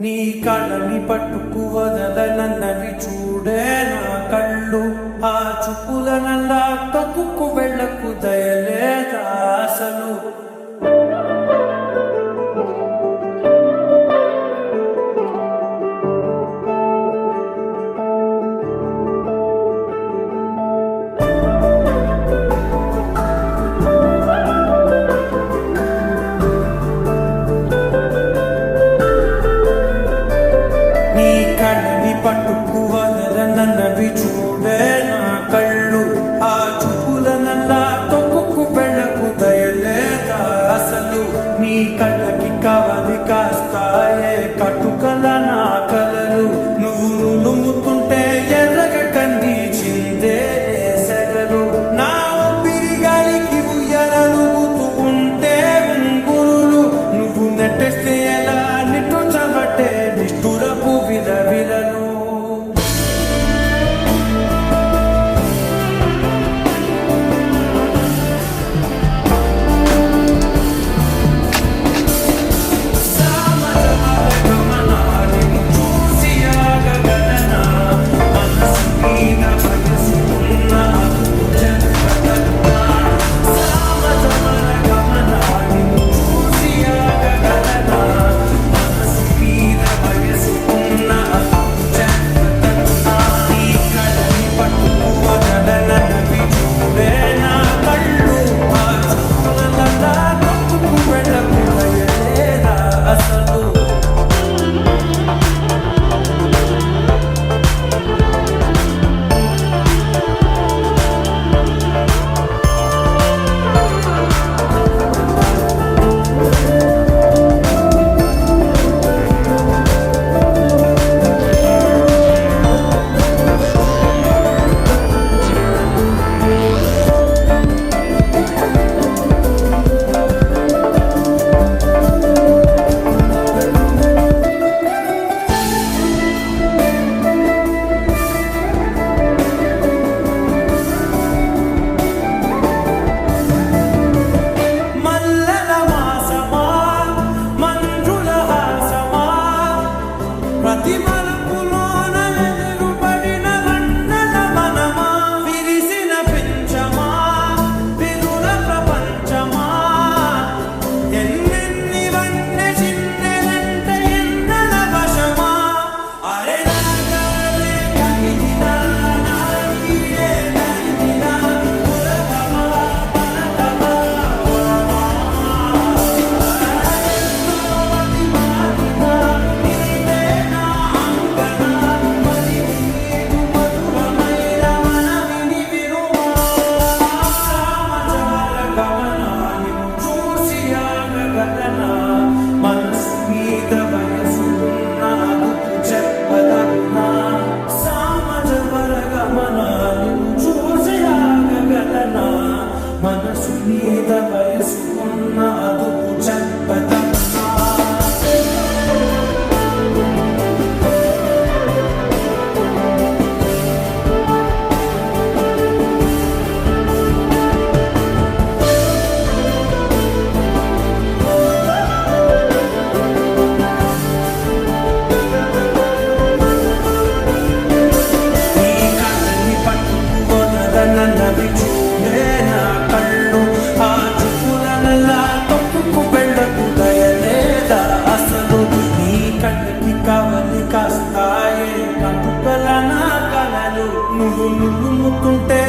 నీ కళ్ళని పట్టుకు వదలనన్నవి చూడే నా కళ్ళు. ఆ చూపుల నల్లా తొక్కుకు వెళ్ళకు దయలేదా అసలు. పట్టుకు వదలనన్నవి చూడే నా కళ్ళు. ఆ చూపుల నల్లా తొక్కుకు వెళ్ళకు దయలేదా అసలు. నీ కళ్ళకి కవలి కాస్తాయే కటుకల నా కలలు. నువ్వు నులుముతుంటే ఎర్రగ కన్నీ చిందే సెగలు. నా ఊపిరి గాలికి ఉయ్యాలూగుతూ ఉంటే ఉంగురులు. నువ్వు నెట్టేస్తే ఎలా నిట్టుచబట్టే నిష్ఠురపు విలవిలను. మనసు మీద వయసుకున్న అదుపు చెప్పదన్నా. నీ కళ్ళని పట్టుకు వదలనన్నవి చూడే నా కళ్ళు. ఆ చూపుల నల్లా తొక్కుకు వెళ్ళకు దయలేదా అసలు. నీ కళ్ళకి కవలి కాస్తాయే కటుకల నా కలలు. నువ్వు నులుముతుంటే